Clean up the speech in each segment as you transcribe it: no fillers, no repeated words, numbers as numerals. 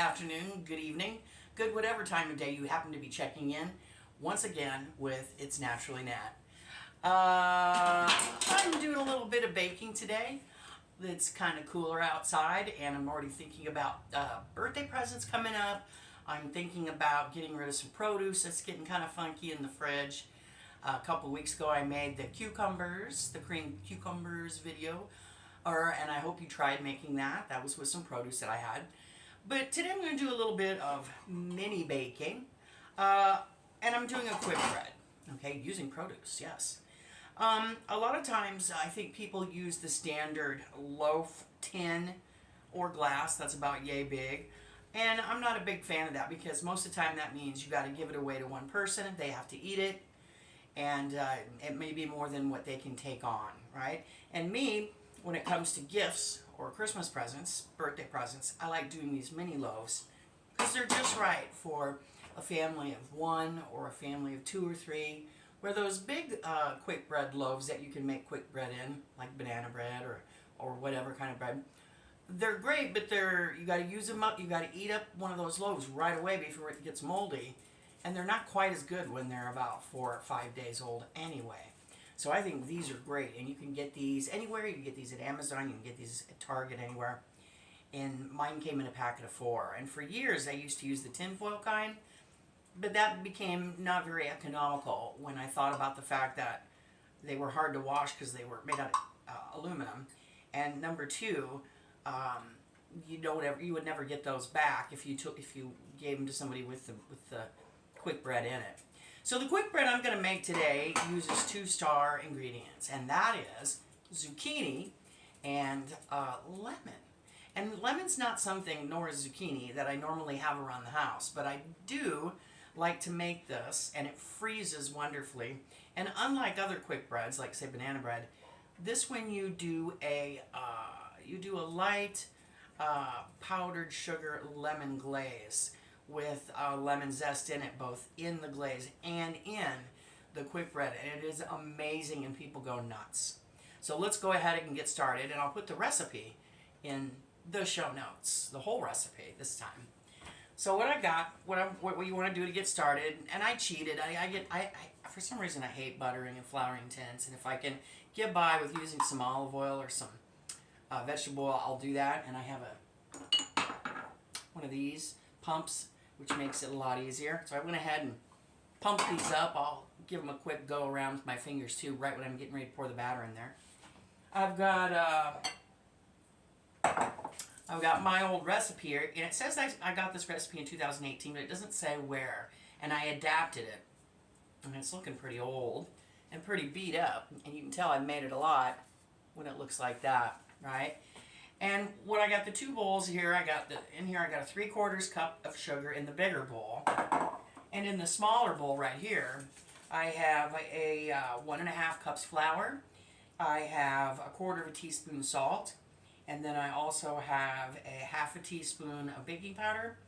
afternoon, good evening, good whatever time of day you happen to be checking in, once again with It's Naturally Nat. I'm doing a little bit of baking today. It's kind of cooler outside, and I'm already thinking about birthday presents coming up. I'm thinking about getting rid of some produce that's getting kind of funky in the fridge. A couple weeks ago I made the cucumbers, the cream cucumbers video, and I hope you tried making that. That was with some produce that I had. But today I'm going to do a little bit of mini baking, and I'm doing a quick bread, okay, using produce, yes. A lot of times I think people use the standard loaf tin or glass that's about yay big, and I'm not a big fan of that because most of the time that means you got to give it away to one person, they have to eat it, and it may be more than what they can take on, right? And me, when it comes to gifts or Christmas presents, birthday presents, I like doing these mini loaves because they're just right for a family of one or a family of two or three, where those big quick bread loaves that you can make quick bread in, like banana bread or whatever kind of bread, they're great, but you got to use them up, you got to eat up one of those loaves right away before it gets moldy, and they're not quite as good when they're about 4 or 5 days old anyway. So I think these are great, and you can get these anywhere. You can get these at Amazon, you can get these at Target, anywhere. And mine came in a packet of 4. And for years I used to use the tinfoil kind, but that became not very economical when I thought about the fact that they were hard to wash because they were made out of aluminum. And number two, you would never get those back if you gave them to somebody with the quick bread in it. So the quick bread I'm going to make today uses 2-star ingredients, and that is zucchini and lemon. And lemon's not something, nor is zucchini, that I normally have around the house, but I do like to make this, and it freezes wonderfully. And unlike other quick breads, like say banana bread, this one you do a light powdered sugar lemon glaze with lemon zest in it, both in the glaze and in the quick bread, and it is amazing and people go nuts. So let's go ahead and get started, and I'll put the recipe in the show notes, the whole recipe this time. So what I got, what you want to do to get started, and I cheated. I for some reason I hate buttering and flouring tins, and if I can get by with using some olive oil or some vegetable oil, I'll do that. And I have one of these pumps, which makes it a lot easier. So I went ahead and pumped these up. I'll give them a quick go around with my fingers too, right when I'm getting ready to pour the batter in there. I've got my old recipe here, and it says I got this recipe in 2018, but it doesn't say where, and I adapted it. And it's looking pretty old and pretty beat up, and you can tell I made it a lot when it looks like that, right? And what I got, the 2 bowls here, in here I got a 3/4 cup of sugar in the bigger bowl, and in the smaller bowl right here, I have a 1.5 cups flour. I have a 1/4 teaspoon salt, and then I also have a 1/2 teaspoon of baking powder,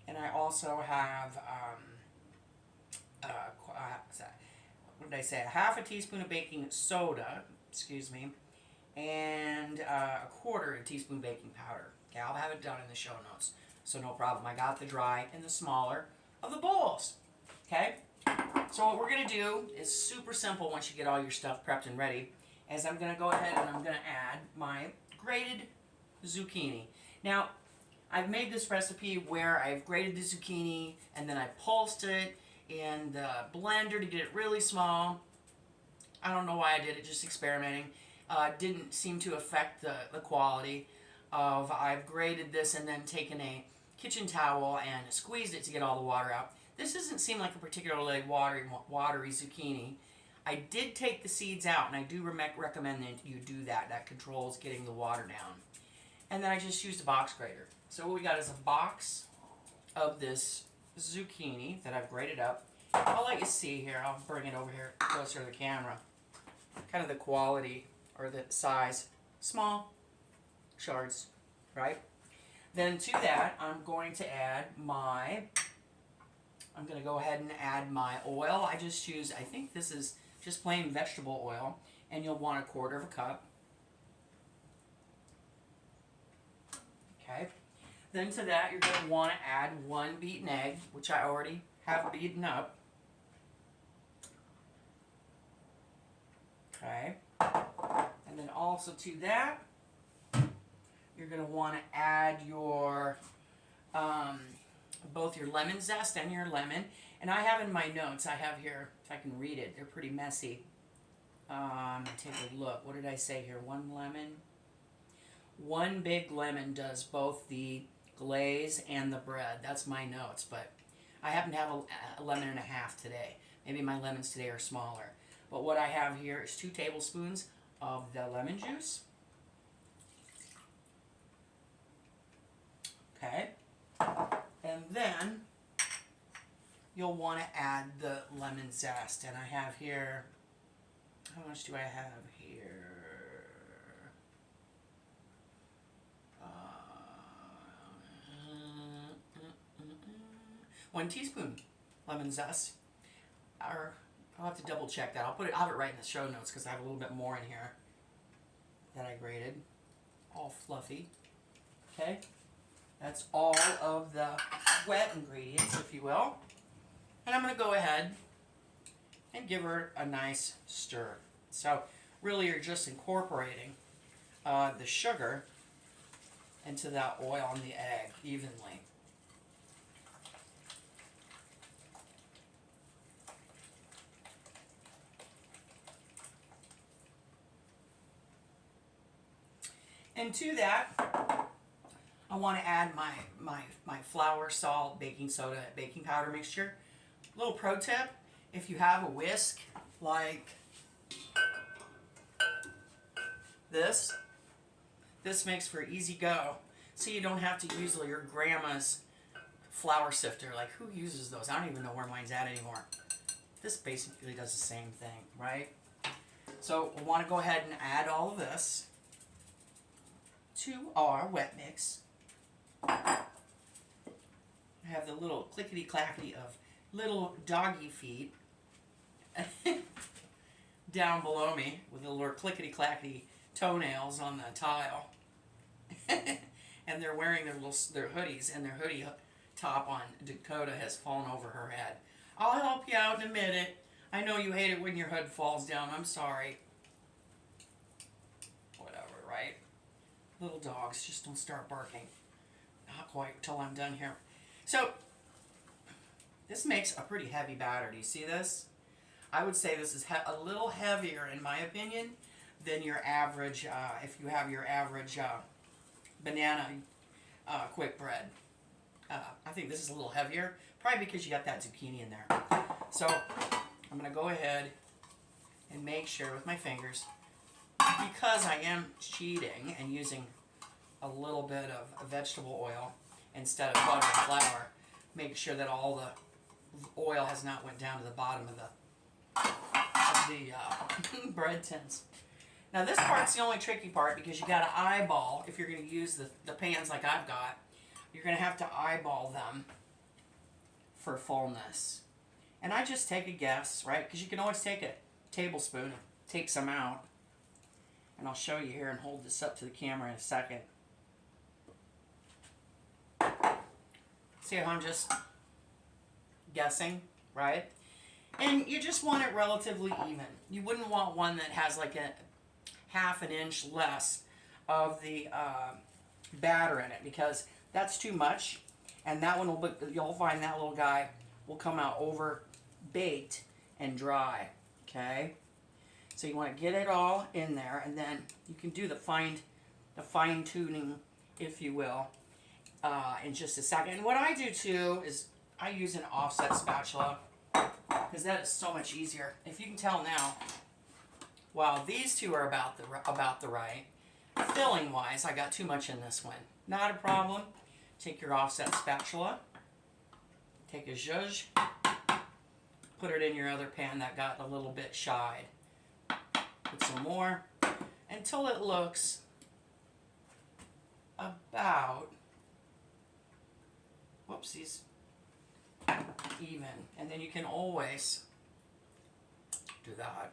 and I also have what did I say? A 1/2 teaspoon of baking soda, excuse me, and a 1/4 teaspoon baking powder. Okay, I'll have it done in the show notes, so no problem. I got the dry in the smaller of the bowls. Okay, so what we're going to do is super simple once you get all your stuff prepped and ready, is I'm going to go ahead and I'm going to add my grated zucchini. Now, I've made this recipe where I've grated the zucchini and then I pulsed it in the blender to get it really small. I don't know why I did it, just experimenting. Didn't seem to affect the quality of. I've grated this and then taken a kitchen towel and squeezed it to get all the water out. This doesn't seem like a particularly watery zucchini. I did take the seeds out, and I do recommend that you do that. That controls getting the water down. And then I just used a box grater. So what we got is a box of this zucchini that I've grated up. I'll let you see here. I'll bring it over here closer to the camera. Kind of the quality or the size. Small shards, right? Then to that, I'm going to go ahead and add my oil. I think this is just plain vegetable oil, and you'll want a 1/4 cup. Okay. Then to that, you're going to want to add 1 beaten egg, which I already have beaten up. Okay. And then also to that, you're going to want to add your both your lemon zest and your lemon. And I have in my notes, I have here, if I can read it, they're pretty messy. Take a look. What did I say here? 1 lemon. 1 big lemon does both the glaze and the bread. That's my notes, but I happen to have a lemon and a half today. Maybe my lemons today are smaller. But what I have here is 2 tablespoons of the lemon juice. Okay. And then you'll want to add the lemon zest. And I have here, how much do I have here? 1 teaspoon lemon zest. Or I'll have to double check that. I'll have it right in the show notes because I have a little bit more in here that I grated. All fluffy. Okay. That's all of the wet ingredients, if you will. And I'm going to go ahead and give her a nice stir. So really you're just incorporating the sugar into that oil and the egg evenly. And to that, I want to add my flour, salt, baking soda, baking powder mixture. Little pro tip, if you have a whisk like this makes for easy go. So you don't have to use your grandma's flour sifter. Like, who uses those? I don't even know where mine's at anymore. This basically does the same thing, right? So we want to go ahead and add all of this to our wet mix. I have the little clickety-clackety of little doggy feet down below me with the little clickety-clackety toenails on the tile. And they're wearing their hoodies, and their hoodie top on Dakota has fallen over her head. I'll help you out in a minute. I know you hate it when your hood falls down. I'm sorry. Whatever, right? Little dogs, just don't start barking. Not quite till I'm done here. So, this makes a pretty heavy batter. Do you see this? I would say this is a little heavier, in my opinion, than your average, if you have your average banana quick bread. I think this is a little heavier, probably because you got that zucchini in there. So, I'm going to go ahead and make sure with my fingers, because I am cheating and using a little bit of vegetable oil instead of butter and flour, make sure that all the oil has not went down to the bottom of the bread tins. Now this part's the only tricky part because you got to eyeball, if you're going to use the pans like I've got, you're going to have to eyeball them for fullness. And I just take a guess, right? Because you can always take a tablespoon and take some out. And I'll show you here and hold this up to the camera in a second. See how I'm just guessing, right? And you just want it relatively even. You wouldn't want one that has like a half an inch less of the batter in it because that's too much. And that one will be, you'll find that little guy will come out over baked and dry, okay? So you want to get it all in there, and then you can do the fine tuning, if you will, in just a second. And what I do too is I use an offset spatula because that is so much easier. If you can tell now, while these two are about the right, filling wise, I got too much in this one. Not a problem. Take your offset spatula, take a zhuzh, put it in your other pan that got a little bit shied. Put some more until it looks about, whoopsies, even. And then you can always do that.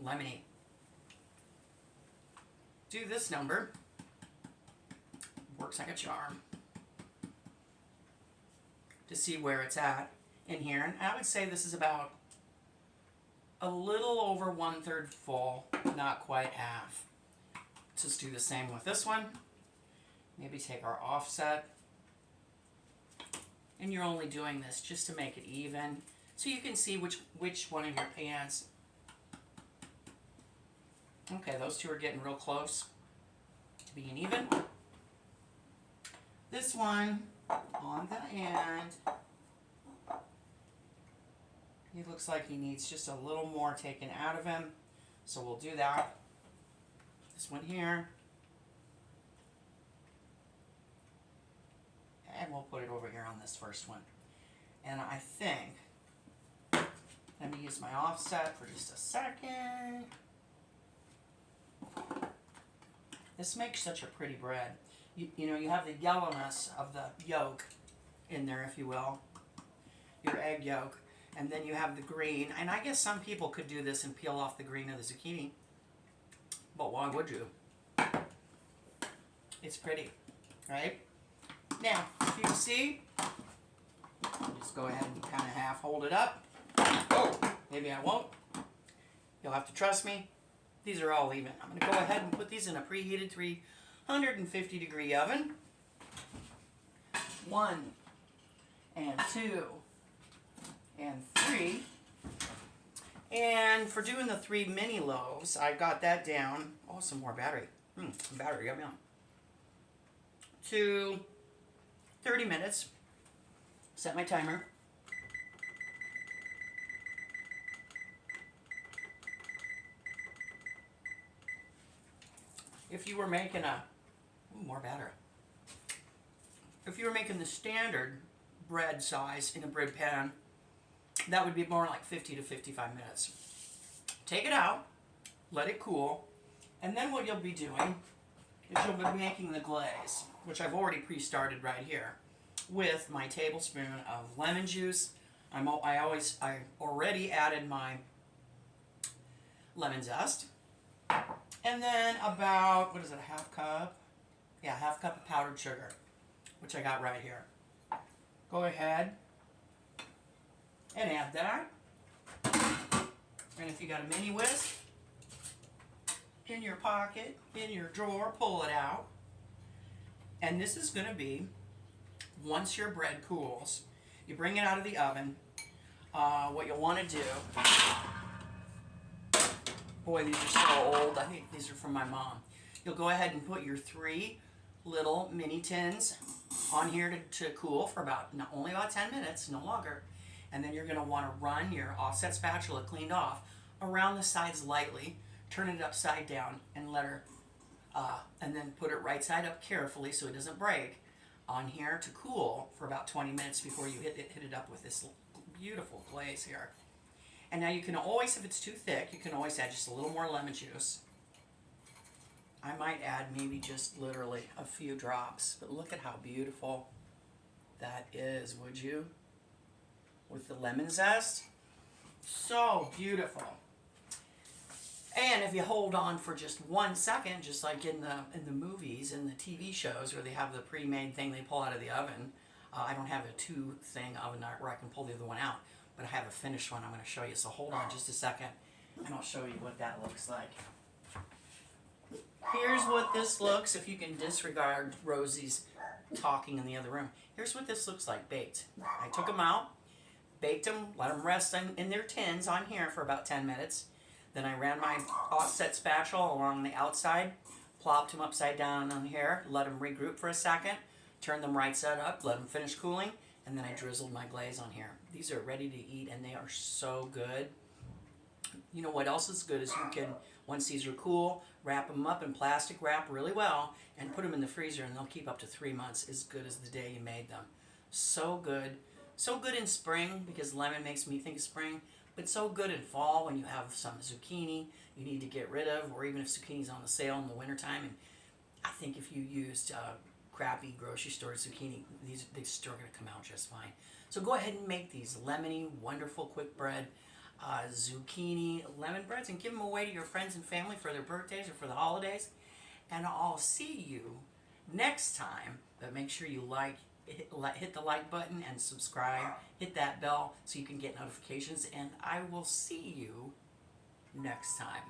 Lemony. Do this number. works like a charm to see where it's at in here. And I would say this is about a little over 1/3 full, not quite half. Let's just do the same with this one. Maybe take our offset. And you're only doing this just to make it even, so you can see which one of your pans. Okay, those two are getting real close to being even. This one on the end, he looks like he needs just a little more taken out of him, so we'll do that. This one here, and we'll put it over here on this first one. And I think, let me use my offset for just a second. This makes such a pretty bread. You know, you have the yellowness of the yolk in there, if you will, your egg yolk, and then you have the green. And I guess some people could do this and peel off the green of the zucchini, but why would you? It's pretty, right? Now, if you see, just go ahead and kind of half hold it up. Oh, maybe I won't. You'll have to trust me. These are all even. I'm going to go ahead and put these in a preheated 350-degree oven. 1 and 2 and 3. And for doing the 3 mini loaves, I got that down. Oh, some more battery. Battery, yum yum. To 30 minutes. Set my timer. If you were making more batter. If you were making the standard bread size in a bread pan, that would be more like 50 to 55 minutes. Take it out, let it cool, and then what you'll be doing is you'll be making the glaze, which I've already pre-started right here, with my tablespoon of lemon juice. I already added my lemon zest. And then about, what is it, a half cup? Yeah, half cup of powdered sugar, which I got right here. Go ahead and add that. And if you got a mini whisk in your pocket, in your drawer, pull it out. And this is going to be, once your bread cools, you bring it out of the oven. What you'll want to do, boy, these are so old. I think these are from my mom. You'll go ahead and put your 3 little mini tins on here to cool for only about 10 minutes, no longer. And then you're going to want to run your offset spatula cleaned off around the sides lightly, turn it upside down, and let her, and then put it right side up carefully so it doesn't break on here to cool for about 20 minutes before you hit it up with this beautiful glaze here. And now you can always, if it's too thick, you can always add just a little more lemon juice. I might add maybe just literally a few drops, but look at how beautiful that is, would you? With the lemon zest. So beautiful. And if you hold on for just 1 second, just like in the movies and the TV shows where they have the pre-made thing they pull out of the oven. I don't have a 2-thing oven where I can pull the other one out, but I have a finished one I'm going to show you. So hold on just a second, and I'll show you what that looks like. Here's what this looks, if you can disregard Rosie's talking in the other room. Here's what this looks like baked. I took them out, baked them, let them rest in their tins on here for about 10 minutes. Then I ran my offset spatula along the outside, plopped them upside down on here, let them regroup for a second, turned them right side up, let them finish cooling, and then I drizzled my glaze on here. These are ready to eat, and they are so good. You know what else is good is you can, once these are cool, wrap them up in plastic wrap really well and put them in the freezer, and they'll keep up to 3 months, as good as the day you made them. So good. So good in spring, because lemon makes me think of spring, but so good in fall when you have some zucchini you need to get rid of, or even if zucchini's on the sale in the wintertime. And I think if you used crappy grocery store zucchini, they're still going to come out just fine. So go ahead and make these lemony, wonderful quick bread zucchini lemon breads and give them away to your friends and family for their birthdays or for the holidays. And I'll see you next time. But make sure you hit the like button and subscribe. Hit that bell so you can get notifications. And I will see you next time.